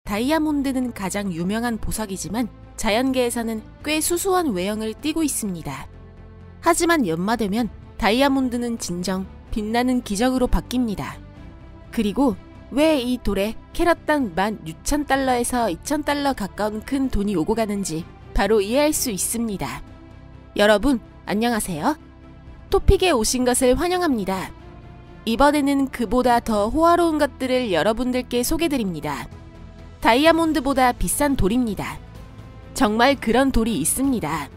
다이아몬드는 가장 유명한 보석이지만 자연계에서는 꽤 수수한 외형을 띠고 있습니다. 하지만 연마되면 다이아몬드는 진정 빛나는 기적으로 바뀝니다. 그리고 왜 이 돌에 캐럿당 16,000달러에서 2,000달러 가까운 큰 돈이 오고 가는지 바로 이해할 수 있습니다. 여러분, 안녕하세요. 토픽에 오신 것을 환영합니다. 이번에는 그보다 더 호화로운 것들을 여러분들께 소개드립니다. 다이아몬드보다 비싼 돌입니다. 정말 그런 돌이 있습니다.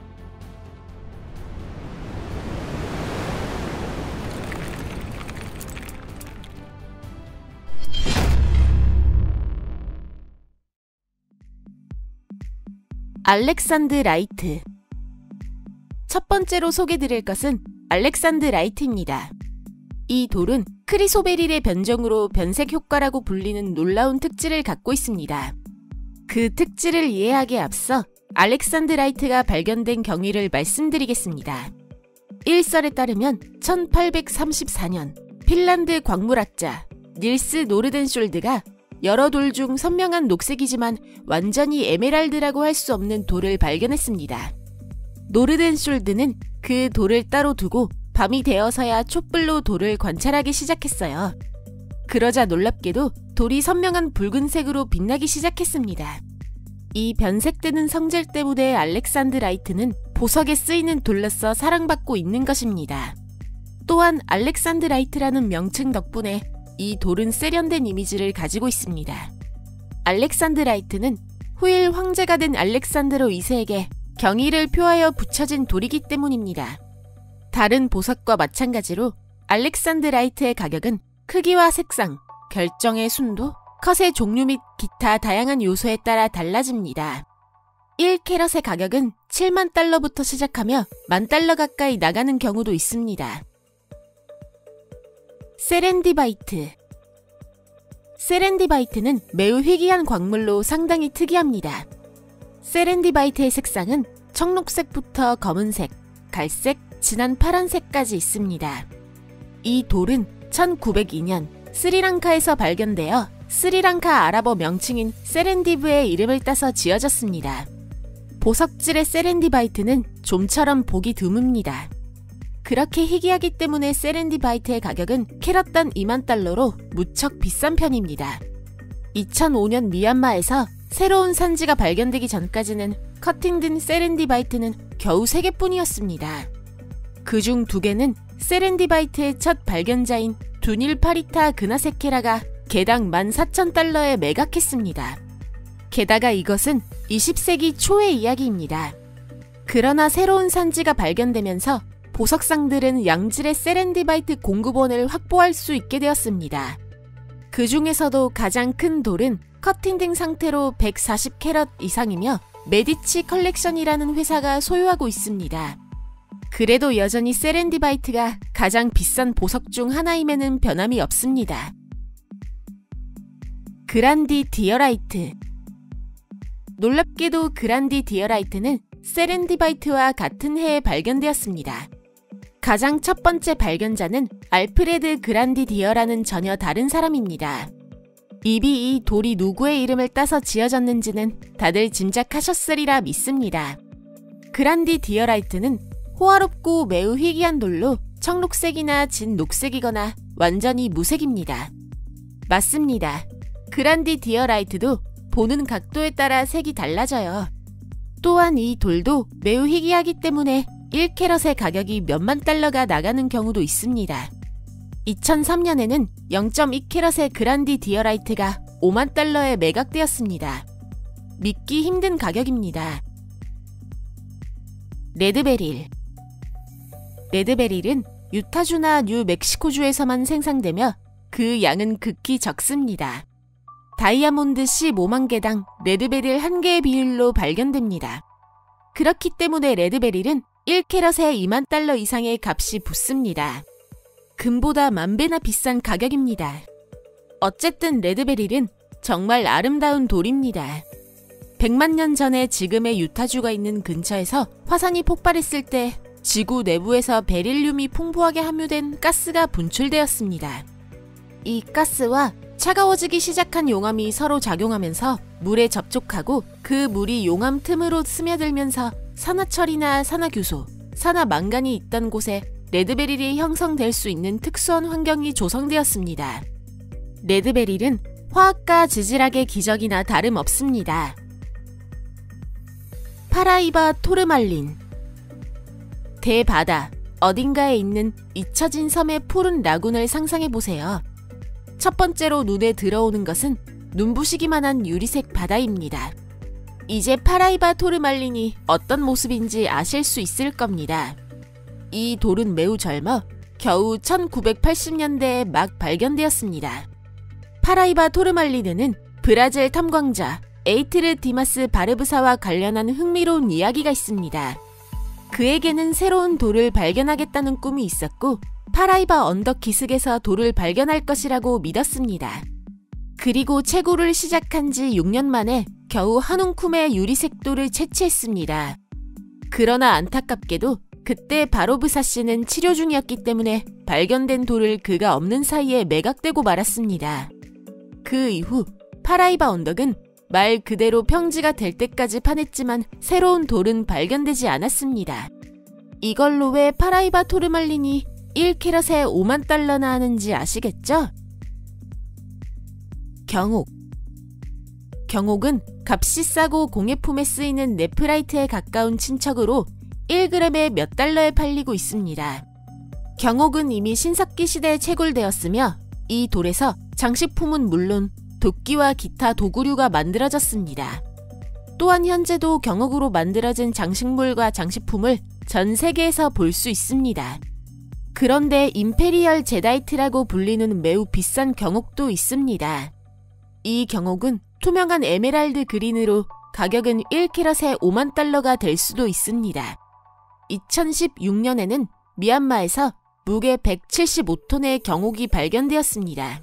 알렉산드라이트. 첫 번째로 소개드릴 것은 알렉산드라이트입니다. 이 돌은 크리소베릴의 변종으로 변색 효과라고 불리는 놀라운 특질을 갖고 있습니다. 그 특질을 이해하기에 앞서 알렉산드라이트가 발견된 경위를 말씀드리겠습니다. 일설에 따르면 1834년 핀란드 광물학자 닐스 노르덴숄드가 여러 돌 중 선명한 녹색이지만 완전히 에메랄드라고 할 수 없는 돌을 발견했습니다. 노르덴숄드는 그 돌을 따로 두고 밤이 되어서야 촛불로 돌을 관찰하기 시작했어요. 그러자 놀랍게도 돌이 선명한 붉은색으로 빛나기 시작했습니다. 이 변색되는 성질 때문에 알렉산드라이트는 보석에 쓰이는 돌로서 사랑받고 있는 것입니다. 또한 알렉산드라이트라는 명칭 덕분에 이 돌은 세련된 이미지를 가지고 있습니다. 알렉산드라이트는 후일 황제가 된 알렉산드로 2세에게 경의를 표하여 붙여진 돌이기 때문입니다. 다른 보석과 마찬가지로 알렉산드라이트의 가격은 크기와 색상, 결정의 순도, 컷의 종류 및 기타 다양한 요소에 따라 달라집니다. 1캐럿의 가격은 7만 달러부터 시작하며 10,000달러 가까이 나가는 경우도 있습니다. 세렌디바이트. 세렌디바이트는 매우 희귀한 광물로 상당히 특이합니다. 세렌디바이트의 색상은 청록색부터 검은색, 갈색, 진한 파란색까지 있습니다. 이 돌은 1902년 스리랑카에서 발견되어 스리랑카 아랍어 명칭인 세렌디브의 이름을 따서 지어졌습니다. 보석질의 세렌디바이트는 좀처럼 보기 드뭅니다. 그렇게 희귀하기 때문에 세렌디바이트의 가격은 캐럿당 2만 달러로 무척 비싼 편입니다. 2005년 미얀마에서 새로운 산지가 발견되기 전까지는 커팅된 세렌디바이트는 겨우 3개뿐이었습니다. 그중 2개는 세렌디바이트의 첫 발견자인 두닐파리타 그나세케라가 개당 14,000달러에 매각했습니다. 게다가 이것은 20세기 초의 이야기입니다. 그러나 새로운 산지가 발견되면서 보석상들은 양질의 세렌디바이트 공급원을 확보할 수 있게 되었습니다. 그 중에서도 가장 큰 돌은 커팅된 상태로 140캐럿 이상이며 메디치 컬렉션이라는 회사가 소유하고 있습니다. 그래도 여전히 세렌디바이트가 가장 비싼 보석 중 하나임에는 변함이 없습니다. 그란디 디어라이트. 놀랍게도 그란디 디어라이트는 세렌디바이트와 같은 해에 발견되었습니다. 가장 첫 번째 발견자는 알프레드 그란디 디어라는 전혀 다른 사람입니다. 이비 이 돌이 누구의 이름을 따서 지어졌는지는 다들 짐작하셨으리라 믿습니다. 그란디 디어라이트는 호화롭고 매우 희귀한 돌로 청록색이나 진 녹색이거나 완전히 무색입니다. 맞습니다. 그란디 디어라이트도 보는 각도에 따라 색이 달라져요. 또한 이 돌도 매우 희귀하기 때문에 1캐럿의 가격이 몇만 달러가 나가는 경우도 있습니다. 2003년에는 0.2캐럿의 그란디 디어라이트가 5만 달러에 매각되었습니다. 믿기 힘든 가격입니다. 레드베릴. 레드베릴은 유타주나 뉴멕시코주에서만 생산되며 그 양은 극히 적습니다. 다이아몬드 15만 개당 레드베릴 1개의 비율로 발견됩니다. 그렇기 때문에 레드베릴은 1캐럿에 2만 달러 이상의 값이 붙습니다. 금보다 10,000배나 비싼 가격입니다. 어쨌든 레드베릴은 정말 아름다운 돌입니다. 100만 년 전에 지금의 유타주가 있는 근처에서 화산이 폭발했을 때 지구 내부에서 베릴륨이 풍부하게 함유된 가스가 분출되었습니다. 이 가스와 차가워지기 시작한 용암이 서로 작용하면서 물에 접촉하고 그 물이 용암 틈으로 스며들면서 산화철이나 산화규소, 산화망간이 있던 곳에 레드베릴이 형성될 수 있는 특수한 환경이 조성되었습니다. 레드베릴은 화학과 지질학의 기적이나 다름없습니다. 파라이바 토르말린. 대바다 어딘가에 있는 잊혀진 섬의 푸른 라군을 상상해보세요. 첫 번째로 눈에 들어오는 것은 눈부시기만 한 유리색 바다입니다. 이제 파라이바 토르말린이 어떤 모습인지 아실 수 있을 겁니다. 이 돌은 매우 젊어 겨우 1980년대에 막 발견되었습니다. 파라이바 토르말리느는 브라질 탐광자 에이트르 디마스 바르브사와 관련한 흥미로운 이야기가 있습니다. 그에게는 새로운 돌을 발견하겠다는 꿈이 있었고 파라이바 언덕 기슭에서 돌을 발견할 것이라고 믿었습니다. 그리고 채굴을 시작한 지 6년 만에 겨우 한 움큼의 유리색 돌을 채취했습니다. 그러나 안타깝게도 그때 바르브사 씨는 치료 중이었기 때문에 발견된 돌을 그가 없는 사이에 매각되고 말았습니다. 그 이후 파라이바 언덕은 말 그대로 평지가 될 때까지 파냈지만 새로운 돌은 발견되지 않았습니다. 이걸로 왜 파라이바 토르말린이 1캐럿에 5만 달러나 하는지 아시겠죠? 경옥. 경옥은 값이 싸고 공예품에 쓰이는 네프라이트에 가까운 친척으로 1g에 몇 달러에 팔리고 있습니다. 경옥은 이미 신석기 시대에 채굴되었으며 이 돌에서 장식품은 물론 도끼와 기타 도구류가 만들어졌습니다. 또한 현재도 경옥으로 만들어진 장식물과 장식품을 전 세계에서 볼 수 있습니다. 그런데 임페리얼 제다이트라고 불리는 매우 비싼 경옥도 있습니다. 이 경옥은 투명한 에메랄드 그린으로 가격은 1캐럿에 5만 달러가 될 수도 있습니다. 2016년에는 미얀마에서 무게 175톤의 경옥이 발견되었습니다.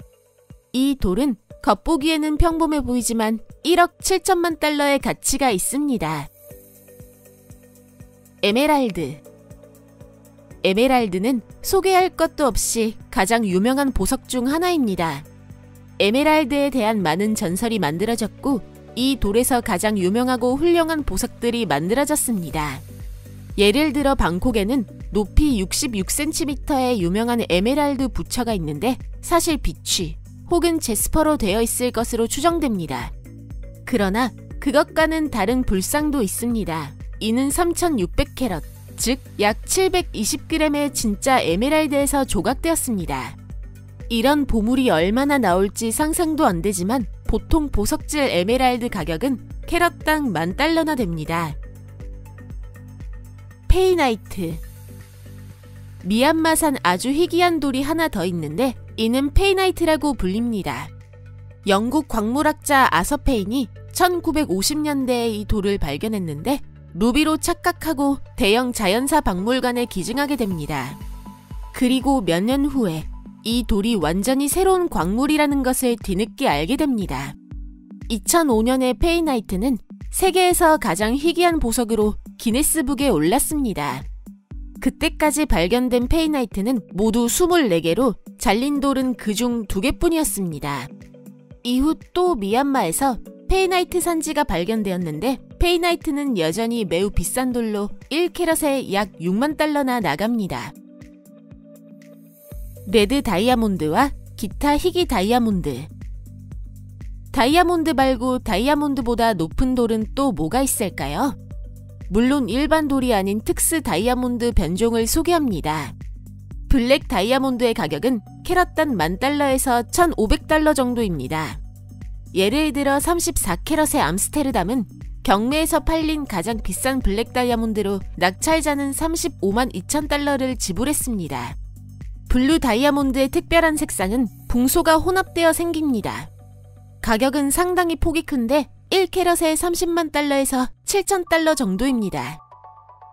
이 돌은 겉보기에는 평범해 보이지만 1억 7천만 달러의 가치가 있습니다. 에메랄드. 에메랄드는 소개할 것도 없이 가장 유명한 보석 중 하나입니다. 에메랄드에 대한 많은 전설이 만들어졌고 이 돌에서 가장 유명하고 훌륭한 보석들이 만들어졌습니다. 예를 들어 방콕에는 높이 66cm의 유명한 에메랄드 부처가 있는데 사실 비취 혹은 제스퍼로 되어 있을 것으로 추정됩니다. 그러나 그것과는 다른 불상도 있습니다. 이는 3600캐럿, 즉 약 720g의 진짜 에메랄드에서 조각되었습니다. 이런 보물이 얼마나 나올지 상상도 안 되지만 보통 보석질 에메랄드 가격은 캐럿당 10,000달러나 됩니다. 페이나이트. 미얀마산 아주 희귀한 돌이 하나 더 있는데 이는 페이나이트라고 불립니다. 영국 광물학자 아서 페인이 1950년대에 이 돌을 발견했는데 루비로 착각하고 대형 자연사 박물관에 기증하게 됩니다. 그리고 몇 년 후에 이 돌이 완전히 새로운 광물이라는 것을 뒤늦게 알게 됩니다. 2005년에 페이나이트는 세계에서 가장 희귀한 보석으로 기네스북에 올랐습니다. 그때까지 발견된 페이나이트는 모두 24개로 잘린 돌은 그중 2개뿐이었습니다. 이후 또 미얀마에서 페이나이트 산지가 발견되었는데 페이나이트는 여전히 매우 비싼 돌로 1캐럿에 약 6만 달러나 나갑니다. 레드 다이아몬드와 기타 희귀 다이아몬드. 다이아몬드 말고 다이아몬드보다 높은 돌은 또 뭐가 있을까요? 물론 일반 돌이 아닌 특수 다이아몬드 변종을 소개합니다. 블랙 다이아몬드의 가격은 캐럿당 10,000달러에서 1,500달러 정도입니다. 예를 들어 34캐럿의 암스테르담은 경매에서 팔린 가장 비싼 블랙 다이아몬드로 낙찰자는 35만 2천 달러를 지불했습니다. 블루 다이아몬드의 특별한 색상은 붕소가 혼합되어 생깁니다. 가격은 상당히 폭이 큰데 1캐럿에 30만 달러에서 7천 달러 정도입니다.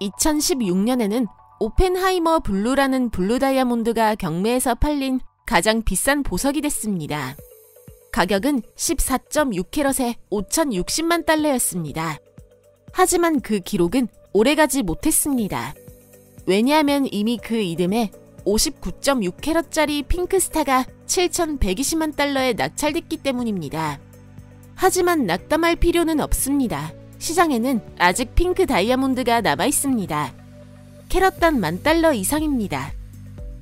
2016년에는 오펜하이머 블루라는 블루 다이아몬드가 경매에서 팔린 가장 비싼 보석이 됐습니다. 가격은 14.6캐럿에 5,060만 달러였습니다. 하지만 그 기록은 오래가지 못했습니다. 왜냐하면 이미 그 이듬해 59.6캐럿짜리 핑크스타가 7,120만 달러에 낙찰됐기 때문입니다. 하지만 낙담할 필요는 없습니다. 시장에는 아직 핑크 다이아몬드가 남아있습니다. 캐럿당 $10,000 이상입니다.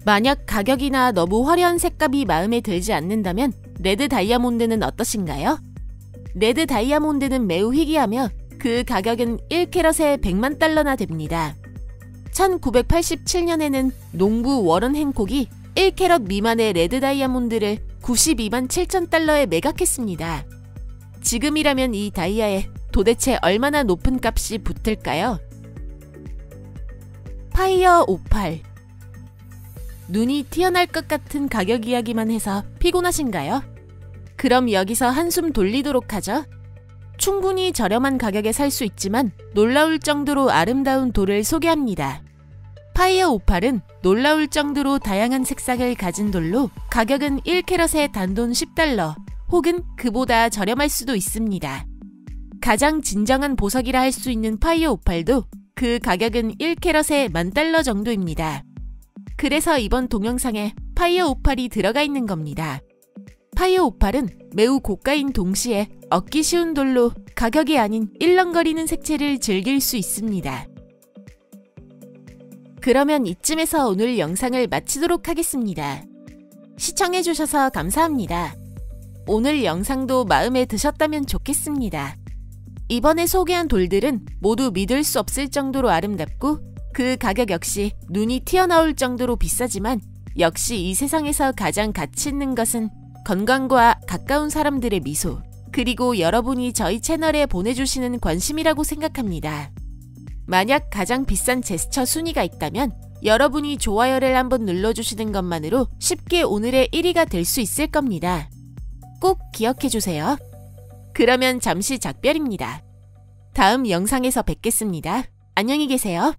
만약 가격이나 너무 화려한 색감이 마음에 들지 않는다면 레드 다이아몬드는 어떠신가요? 레드 다이아몬드는 매우 희귀하며 그 가격은 1캐럿에 $10,000,000나 됩니다. 1987년에는 농부 워런 행콕이 1캐럿 미만의 레드 다이아몬드를 $927,000에 매각했습니다. 지금이라면 이 다이아에 도대체 얼마나 높은 값이 붙을까요? 파이어 오팔. 눈이 튀어날 것 같은 가격 이야기만 해서 피곤하신가요? 그럼 여기서 한숨 돌리도록 하죠. 충분히 저렴한 가격에 살 수 있지만 놀라울 정도로 아름다운 돌을 소개합니다. 파이어 오팔은 놀라울 정도로 다양한 색상을 가진 돌로 가격은 1캐럿에 단돈 $10 혹은 그보다 저렴할 수도 있습니다. 가장 진정한 보석이라 할 수 있는 파이어 오팔도 그 가격은 1캐럿에 $10,000 정도입니다. 그래서 이번 동영상에 파이어 오팔이 들어가 있는 겁니다. 파이어 오팔은 매우 고가인 동시에 얻기 쉬운 돌로 가격이 아닌 일렁거리는 색채를 즐길 수 있습니다. 그러면 이쯤에서 오늘 영상을 마치도록 하겠습니다. 시청해주셔서 감사합니다. 오늘 영상도 마음에 드셨다면 좋겠습니다. 이번에 소개한 돌들은 모두 믿을 수 없을 정도로 아름답고 그 가격 역시 눈이 튀어나올 정도로 비싸지만 역시 이 세상에서 가장 가치 있는 것은 건강과 가까운 사람들의 미소, 그리고 여러분이 저희 채널에 보내주시는 관심이라고 생각합니다. 만약 가장 비싼 제스처 순위가 있다면 여러분이 좋아요를 한번 눌러주시는 것만으로 쉽게 오늘의 1위가 될 수 있을 겁니다. 꼭 기억해주세요. 그러면 잠시 작별입니다. 다음 영상에서 뵙겠습니다. 안녕히 계세요.